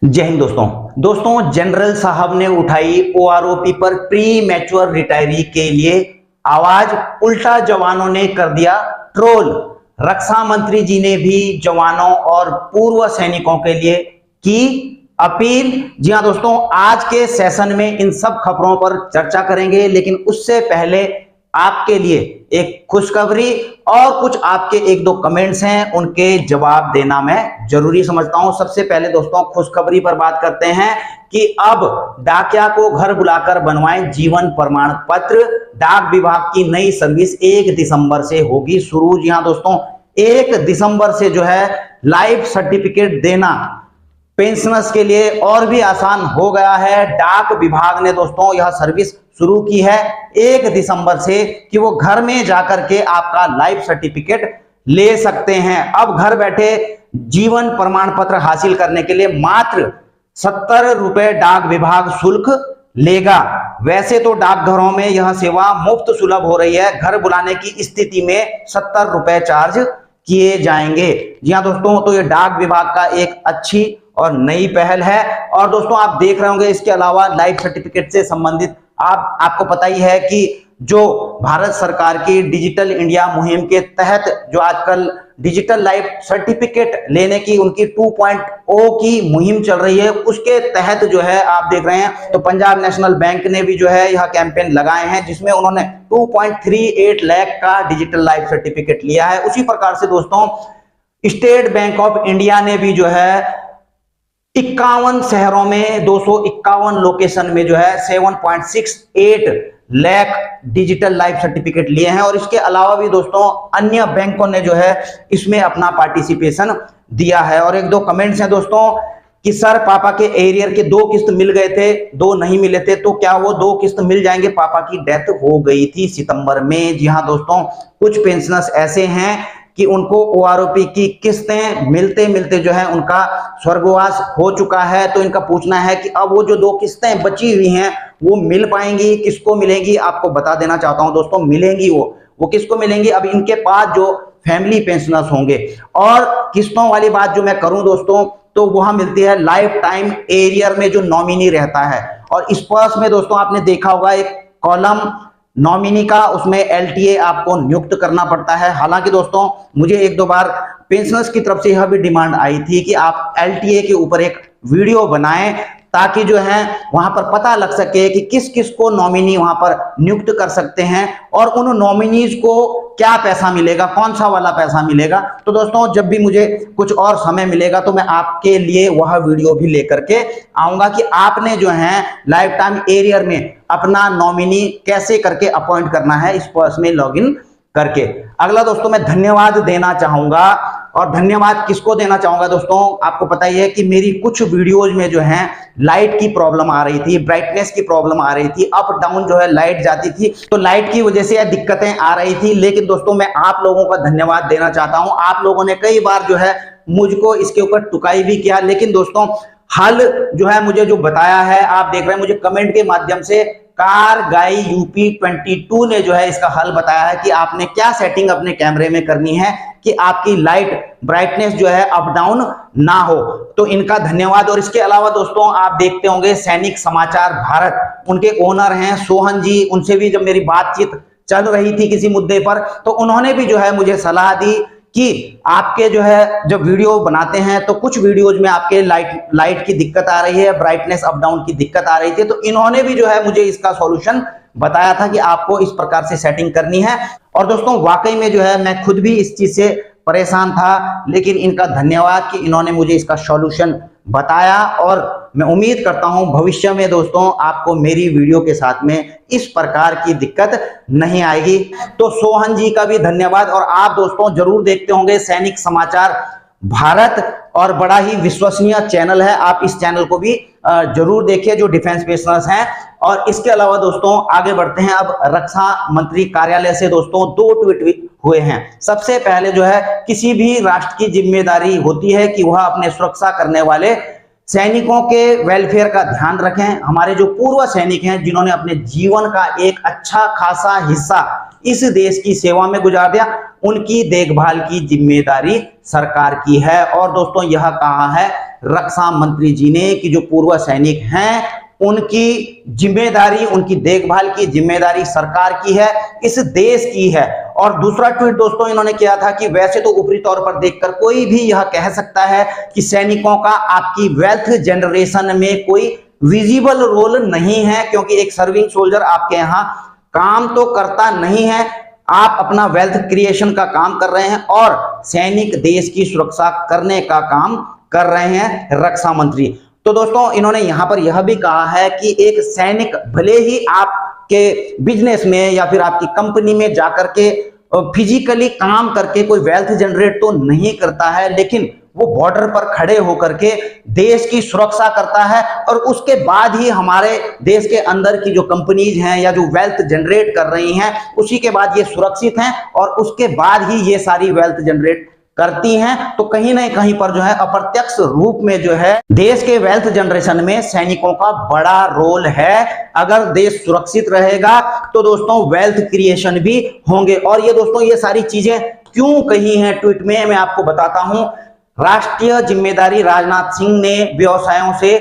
जय हिंद दोस्तों जनरल साहब ने उठाई ओआरओपी पर प्री मैच्योर रिटायरी के लिए आवाज। उल्टा जवानों ने कर दिया ट्रोल। रक्षा मंत्री जी ने भी जवानों और पूर्व सैनिकों के लिए की अपील। जी हां दोस्तों, आज के सेशन में इन सब खबरों पर चर्चा करेंगे, लेकिन उससे पहले आपके लिए एक खुशखबरी और कुछ आपके एक दो कमेंट्स हैं, उनके जवाब देना मैं जरूरी समझता हूं। सबसे पहले दोस्तों खुशखबरी पर बात करते हैं कि अब डाकिया को घर बुलाकर बनवाएं जीवन प्रमाण पत्र। डाक विभाग की नई सर्विस 1 दिसंबर से होगी शुरू। जी हां दोस्तों, 1 दिसंबर से जो है लाइफ सर्टिफिकेट देना पेंशनर्स के लिए और भी आसान हो गया है। डाक विभाग ने दोस्तों यह सर्विस शुरू की है 1 दिसंबर से कि वो घर में जाकर के आपका लाइफ सर्टिफिकेट ले सकते हैं। अब घर बैठे जीवन प्रमाण पत्र हासिल करने के लिए मात्र 70 रुपए डाक विभाग शुल्क लेगा। वैसे तो डाकघरों में यह सेवा मुफ्त सुलभ हो रही है, घर बुलाने की स्थिति में 70 रुपए चार्ज किए जाएंगे। जी हाँ दोस्तों, तो ये डाक विभाग का एक अच्छी और नई पहल है। और दोस्तों आप देख रहे होंगे इसके अलावा लाइफ सर्टिफिकेट से संबंधित आपको पता ही है कि जो भारत सरकार की डिजिटल इंडिया मुहिम के तहत जो आजकल डिजिटल लाइफ सर्टिफिकेट लेने की उनकी 2.0 की मुहिम चल रही है, उसके तहत जो है आप देख रहे हैं तो पंजाब नेशनल बैंक ने भी जो है यह कैंपेन लगाए हैं, जिसमें उन्होंने 2.38 लाख का डिजिटल लाइफ सर्टिफिकेट लिया है। उसी प्रकार से दोस्तों स्टेट बैंक ऑफ इंडिया ने भी जो है 51 शहरों में 251 लोकेशन में जो है 7.68 लाख डिजिटल लाइफ सर्टिफिकेट लिए हैं। और इसके अलावा भी दोस्तों अन्य बैंकों ने जो है इसमें अपना पार्टिसिपेशन दिया है। और एक दो कमेंट्स हैं दोस्तों कि सर पापा के एरियर के 2 किस्त मिल गए थे, 2 नहीं मिले थे, तो क्या वो 2 किस्त मिल जाएंगे? पापा की डेथ हो गई थी सितंबर में। जी हाँ दोस्तों, कुछ पेंशनर्स ऐसे हैं कि उनको ओआरओपी की किस्तें मिलते मिलते जो है उनका स्वर्गवास हो चुका है। तो इनका पूछना है कि अब वो जो 2 किस्तें बची हुई हैं वो मिल पाएंगी, किसको मिलेंगी? आपको बता देना चाहता हूं दोस्तों, मिलेंगी वो किसको मिलेंगी? अब इनके पास जो फैमिली पेंशनर्स होंगे। और किस्तों वाली बात जो मैं करूं दोस्तों, तो वहां मिलती है लाइफ टाइम एरियर में जो नॉमिनी रहता है। और इस पर्स में दोस्तों आपने देखा होगा एक कॉलम नॉमिनी का, उसमें एलटीए आपको नियुक्त करना पड़ता है। हालांकि दोस्तों मुझे 1-2 बार पेंशनर्स की तरफ से यह भी डिमांड आई थी कि आप एलटीए के ऊपर एक वीडियो बनाएं, ताकि जो है वहां पर पता लग सके कि किस किस को नॉमिनी वहां पर नियुक्त कर सकते हैं और उन नॉमिनीज को क्या पैसा मिलेगा, कौन सा वाला पैसा मिलेगा। तो दोस्तों जब भी मुझे कुछ और समय मिलेगा तो मैं आपके लिए वह वीडियो भी लेकर के आऊंगा कि आपने जो है लाइफ टाइम एरियर में अपना नॉमिनी कैसे करके अपॉइंट करना है इस पर्स में लॉगिन करके। अगला दोस्तों मैं धन्यवाद देना चाहूंगा। और धन्यवाद किसको देना चाहूंगा दोस्तों, आपको पता ही है कि मेरी कुछ वीडियोज में जो है लाइट की प्रॉब्लम आ रही थी, ब्राइटनेस की प्रॉब्लम आ रही थी, अप डाउन जो है लाइट जाती थी, तो लाइट की वजह से दिक्कतें आ रही थी। लेकिन दोस्तों मैं आप लोगों का धन्यवाद देना चाहता हूं। आप लोगों ने कई बार जो है मुझको इसके ऊपर टुकाई भी किया, लेकिन दोस्तों हल जो है मुझे जो बताया है, आप देख रहे हैं मुझे कमेंट के माध्यम से कार गाई यूपी 22 ने जो है इसका हल बताया है कि आपने क्या सेटिंग अपने कैमरे में करनी है कि आपकी लाइट ब्राइटनेस जो है अप डाउन ना हो। तो इनका धन्यवाद। और इसके अलावा दोस्तों आप देखते होंगे सैनिक समाचार भारत, उनके ओनर हैं सोहन जी, उनसे भी जब मेरी बातचीत चल रही थी किसी मुद्दे पर, तो उन्होंने भी जो है मुझे सलाह दी कि आपके जो है जब वीडियो बनाते हैं तो कुछ वीडियोज में आपके लाइट की दिक्कत आ रही है, ब्राइटनेस अप डाउन की दिक्कत आ रही थी। तो इन्होंने भी जो है मुझे इसका सॉल्यूशन बताया था कि आपको इस प्रकार से सेटिंग करनी है। और दोस्तों वाकई में जो है मैं खुद भी इस चीज से परेशान था, लेकिन इनका धन्यवाद कि इन्होंने मुझे इसका सॉल्यूशन बताया। और मैं उम्मीद करता हूं भविष्य में दोस्तों आपको मेरी वीडियो के साथ में इस प्रकार की दिक्कत नहीं आएगी। तो सोहन जी का भी धन्यवाद। और आप दोस्तों जरूर देखते होंगे सैनिक समाचार भारत, और बड़ा ही विश्वसनीय चैनल है, आप इस चैनल को भी जरूर देखिए जो डिफेंस पेशनर्स हैं। और इसके अलावा दोस्तों आगे बढ़ते हैं। अब रक्षा मंत्री कार्यालय से दोस्तों 2 ट्वीट हुए हैं। सबसे पहले जो है किसी भी राष्ट्र की जिम्मेदारी होती है कि वह अपने सुरक्षा करने वाले सैनिकों के वेलफेयर का ध्यान रखें। हमारे जो पूर्व सैनिक हैं जिन्होंने अपने जीवन का एक अच्छा खासा हिस्सा इस देश की सेवा में गुजार दिया, उनकी देखभाल की जिम्मेदारी सरकार की है। और दोस्तों यह कहा है रक्षा मंत्री जी ने कि जो पूर्व सैनिक हैं उनकी जिम्मेदारी, उनकी देखभाल की जिम्मेदारी सरकार की है, इस देश की है। और दूसरा ट्वीट दोस्तों इन्होंने किया था कि वैसे तो ऊपरी तौर पर देखकर कोई भी यह कह सकता है कि सैनिकों का आपकी वेल्थ जनरेशन में कोई विजिबल रोल नहीं है, क्योंकि एक सर्विंग सोल्जर आपके यहां काम तो करता नहीं है, आप अपना वेल्थ क्रिएशन का काम कर रहे हैं और सैनिक देश की सुरक्षा करने का काम कर रहे हैं रक्षा मंत्री। तो दोस्तों इन्होंने यहां पर यह भी कहा है कि एक सैनिक भले ही आपके बिजनेस में या फिर आपकी कंपनी में जाकर के फिजिकली काम करके कोई वेल्थ जनरेट तो नहीं करता है, लेकिन वो बॉर्डर पर खड़े होकर के देश की सुरक्षा करता है और उसके बाद ही हमारे देश के अंदर की जो कंपनीज हैं या जो वेल्थ जनरेट कर रही हैं उसी के बाद ये सुरक्षित हैं और उसके बाद ही ये सारी वेल्थ जनरेट करती हैं। तो कहीं ना कहीं पर जो है अप्रत्यक्ष रूप में जो है देश के वेल्थ जनरेशन में सैनिकों का बड़ा रोल है। अगर देश सुरक्षित रहेगा तो दोस्तों वेल्थ क्रिएशन भी होंगे। और ये दोस्तों ये सारी चीजें क्यों कही हैं ट्वीट में, मैं आपको बताता हूं। राष्ट्रीय जिम्मेदारी राजनाथ सिंह ने व्यवसायों से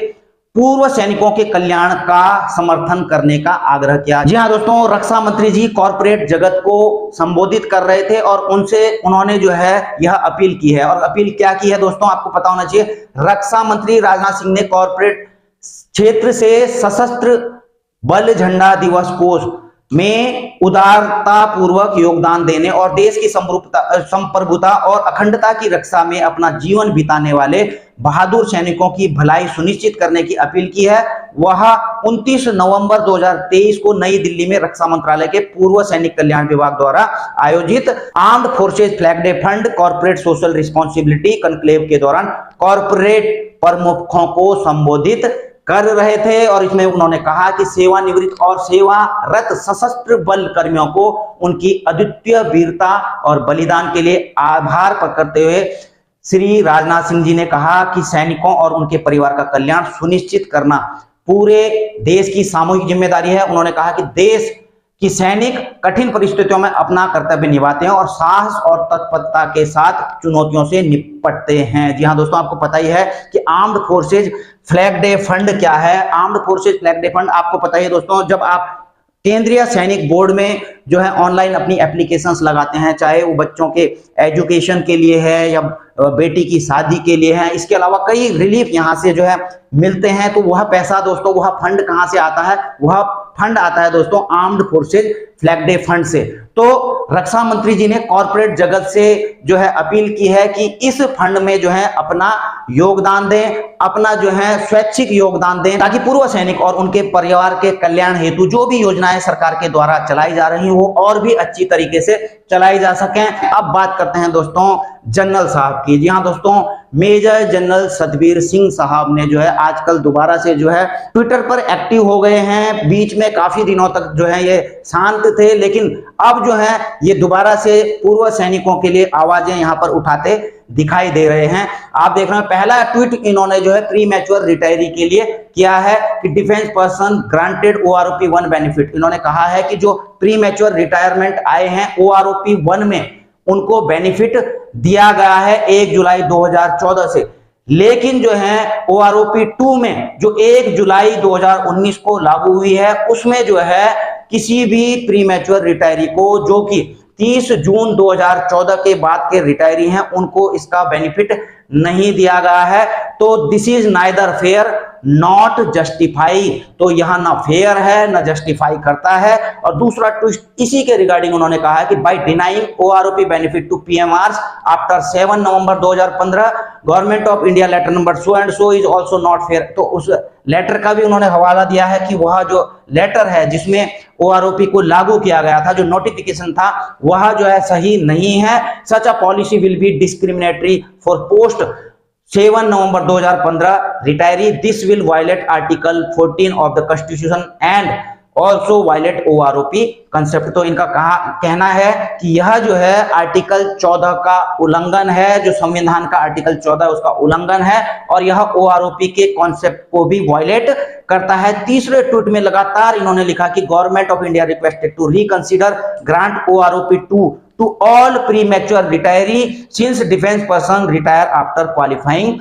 पूर्व सैनिकों के कल्याण का समर्थन करने का आग्रह किया। जी हाँ दोस्तों, रक्षा मंत्री जी कॉर्पोरेट जगत को संबोधित कर रहे थे और उन्होंने जो है यह अपील की है। और अपील क्या की है दोस्तों, आपको पता होना चाहिए। रक्षा मंत्री राजनाथ सिंह ने कॉर्पोरेट क्षेत्र से सशस्त्र बल झंडा दिवस कोष में उदारता पूर्वक योगदान देने और देश की संप्रभुता और अखंडता की रक्षा में अपना जीवन बिताने वाले बहादुर सैनिकों की भलाई सुनिश्चित करने की अपील की है। वह 29 नवंबर 2023 को नई दिल्ली में रक्षा मंत्रालय के पूर्व सैनिक कल्याण विभाग द्वारा आयोजित armed forces flag day fund corporate social responsibility conclave के दौरान कॉर्पोरेट प्रमुखों को संबोधित कर रहे थे। और इसमें उन्होंने कहा कि सेवानिवृत्त और सेवारत सशस्त्र बल कर्मियों को उनकी अद्वितीय वीरता और बलिदान के लिए आभार प्रकट करते हुए श्री राजनाथ सिंह जी ने कहा कि सैनिकों और उनके परिवार का कल्याण सुनिश्चित करना पूरे देश की सामूहिक जिम्मेदारी है। उन्होंने कहा कि देश कि सैनिक कठिन परिस्थितियों में अपना कर्तव्य निभाते हैं और साहस और तत्परता के साथ चुनौतियों से निपटते हैं। जी हाँ दोस्तों, आपको पता ही है कि armed forces flag day fund क्या है। Armed forces flag day fund आपको पता ही है दोस्तों, जब आप केंद्रीय सैनिक बोर्ड में जो है ऑनलाइन अपनी एप्लीकेशंस लगाते हैं, चाहे वो बच्चों के एजुकेशन के लिए है या बेटी की शादी के लिए है, इसके अलावा कई रिलीफ यहाँ से जो है मिलते हैं। तो वह पैसा दोस्तों, वह फंड कहाँ से आता है? वह फंड आता है दोस्तों armed forces flag day fund से। तो रक्षा मंत्री जी ने कॉर्पोरेट जगत से जो है अपील की है कि इस फंड में जो है अपना योगदान दें, अपना जो है स्वैच्छिक योगदान दें, ताकि पूर्व सैनिक और उनके परिवार के कल्याण हेतु जो भी योजनाएं सरकार के द्वारा चलाई जा रही हो और भी अच्छी तरीके से चलाई जा सकें। अब बात करते हैं दोस्तों जनरल साहब की। जी हाँ दोस्तों, मेजर जनरल सतबीर सिंह साहब ने जो है आजकल दोबारा से जो है ट्विटर पर एक्टिव हो गए हैं। बीच में काफी दिनों तक जो है ये शांत थे, लेकिन अब जो है ये दोबारा से पूर्व सैनिकों के लिए आवाजें यहाँ पर उठाते दिखाई दे रहे हैं। आप देख रहे हैं पहला ट्वीट इन्होंने जो है प्री मैच्योर रिटायरी के लिए किया है कि defence person granted OROP 1 benefit. इन्होंने कहा है कि जो प्री मैच्योर रिटायरमेंट आए हैं OROP 1 में उनको बेनिफिट दिया गया है 1 जुलाई 2014 से, लेकिन जो है OROP 2 में जो 1 जुलाई 2019 को लागू हुई है उसमें जो है किसी भी प्री मैच्योर रिटायरी को जो कि 30 जून 2014 के बाद के रिटायरी हैं उनको इसका बेनिफिट नहीं दिया गया है। तो this is neither fair not justify. तो यहां ना फेयर है ना जस्टिफाई करता है। और दूसरा ट्विस्ट इसी के रिगार्डिंग उन्होंने कहा है कि by denying OROP benefit to PMRs after 7 November 2015 government of India letter number so and so is also not fair. तो उस लेटर का भी उन्होंने हवाला दिया है कि वह जो लेटर है जिसमें OROP को लागू किया गया था, जो नोटिफिकेशन था, वह जो है सही नहीं है। Such a policy will be discriminatory for post 7 November 2015 retiree. This will violate article 14 of the constitution and also violate OROP concept. तो इनका कहना है कि यह जो है आर्टिकल 14 का उल्लंघन है, जो संविधान का आर्टिकल 14 उसका उल्लंघन है और यह OROP के कॉन्सेप्ट को भी वायलेट करता है। तीसरे ट्वीट में लगातार इन्होंने लिखा कि government of India requested to reconsider grant OROP 2 to all premature retiree since defense person retire after qualifying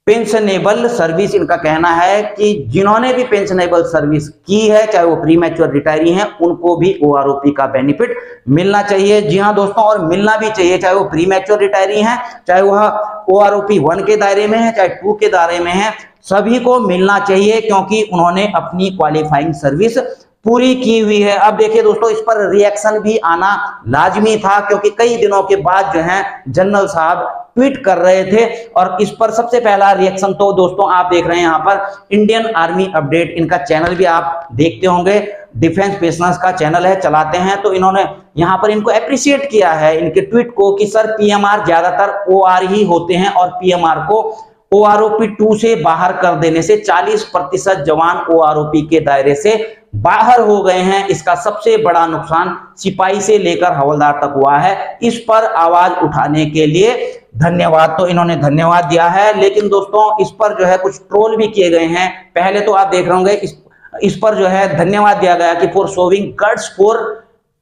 pensionable service. इनका कहना है कि जिन्होंने भी पेंशनेबल सर्विस की है, चाहे वो प्री मैच्योर रिटायरी हैं, उनको भी ओआरओपी का बेनिफिट मिलना चाहिए। जी हां दोस्तों, और मिलना भी चाहिए, चाहे वो प्री मैच्योर रिटायरी हैं, चाहे वह ओआरओपी 1 के दायरे में है, चाहे 2 के दायरे में है, सभी को मिलना चाहिए क्योंकि उन्होंने अपनी क्वालिफाइंग सर्विस पूरी की हुई है। अब देखिए दोस्तों, इस पर रिएक्शन भी आना लाजमी था क्योंकि कई दिनों के बाद जो है जनरल साहब ट्वीट कर रहे थे और इस पर सबसे पहला रिएक्शन तो दोस्तों आप देख रहे हैं यहाँ पर इंडियन आर्मी अपडेट, इनका चैनल भी आप देखते होंगे, डिफेंस पेशनर्स का चैनल है, चलाते हैं, तो इन्होंने यहाँ पर इनको अप्रिशिएट किया है इनके ट्वीट को कि सर पीएमआर ज्यादातर ओआर ही होते हैं और पीएमआर को ओआरओपी 2 से बाहर कर देने से 40% जवान ओआरओपी के दायरे से बाहर हो गए हैं। इसका सबसे बड़ा नुकसान सिपाही से लेकर हवलदार तक हुआ है। इस पर आवाज उठाने के लिए धन्यवाद। तो इन्होंने धन्यवाद दिया है, लेकिन दोस्तों इस पर जो है कुछ ट्रोल भी किए गए हैं। पहले तो आप देख रहे होंगे इस पर जो है धन्यवाद दिया गया कि फॉर शोविंग गट्स फॉर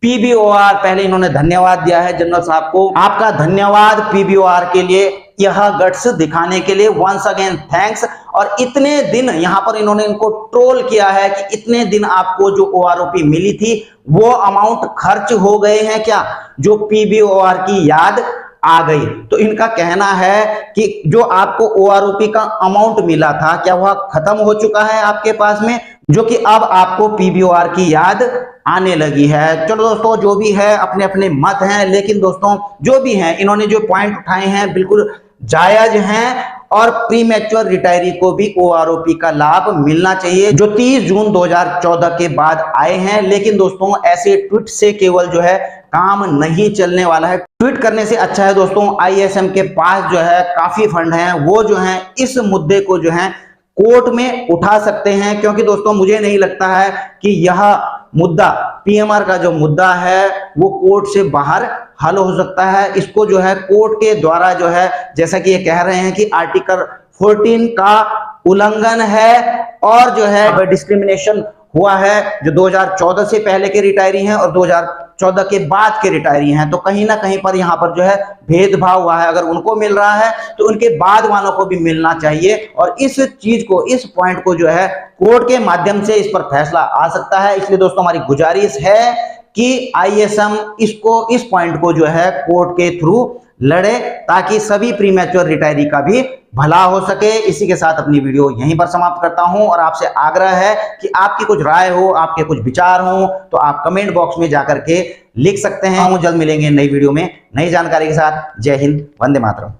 पीबीओआर। पहले इन्होंने धन्यवाद दिया है जनरल साहब को, आपका धन्यवाद पीबीओआर के लिए, यह गट्स दिखाने के लिए, वंस अगेन थैंक्स। और इतने दिन यहां पर इन्होंने इनको ट्रोल किया है कि इतने दिन आपको जो ओआरओपी मिली थी वो अमाउंट खर्च हो गए हैं क्या, जो पीबीओआर की याद आ गई। तो इनका कहना है कि जो आपको ओआरओपी का अमाउंट मिला था क्या वह खत्म हो चुका है आपके पास में, जो कि अब आपको पीबीओआर की याद आने लगी है। चलो दोस्तों, जो भी है अपने अपने मत हैं, लेकिन दोस्तों जो भी हैं इन्होंने जो पॉइंट उठाए हैं बिल्कुल जायज हैं और प्री मैच्योर रिटायरी को भी ओआरओपी का लाभ मिलना चाहिए जो 30 जून 2014 के बाद आए हैं। लेकिन दोस्तों ऐसे ट्वीट से केवल जो है काम नहीं चलने वाला है। ट्वीट करने से अच्छा है दोस्तों आईएसएम के पास जो है काफी फंड हैं, वो जो है इस मुद्दे को जो है कोर्ट में उठा सकते हैं, क्योंकि दोस्तों मुझे नहीं लगता है कि यह मुद्दा पीएमआर का जो मुद्दा है वो कोर्ट से बाहर हल हो सकता है। इसको जो है कोर्ट के द्वारा जो है, जैसा कि ये कह रहे हैं कि आर्टिकल 14 का उल्लंघन है और जो है डिस्क्रिमिनेशन हुआ है जो 2014 से पहले के रिटायरी हैं और 2014 के बाद के रिटायरी हैं, तो कहीं ना कहीं पर यहाँ पर जो है भेदभाव हुआ है। अगर उनको मिल रहा है तो उनके बाद वालों को भी मिलना चाहिए और इस चीज को, इस पॉइंट को जो है कोर्ट के माध्यम से इस पर फैसला आ सकता है। इसलिए दोस्तों हमारी गुजारिश है कि आईएसएम इस पॉइंट को जो है कोर्ट के थ्रू लड़े ताकि सभी प्री मैच्योर रिटायरी का भी भला हो सके। इसी के साथ अपनी वीडियो यहीं पर समाप्त करता हूं और आपसे आग्रह है कि आपकी कुछ राय हो, आपके कुछ विचार हो तो आप कमेंट बॉक्स में जाकर के लिख सकते हैं। हम जल्द मिलेंगे नई वीडियो में नई जानकारी के साथ। जय हिंद, वंदे मातरम।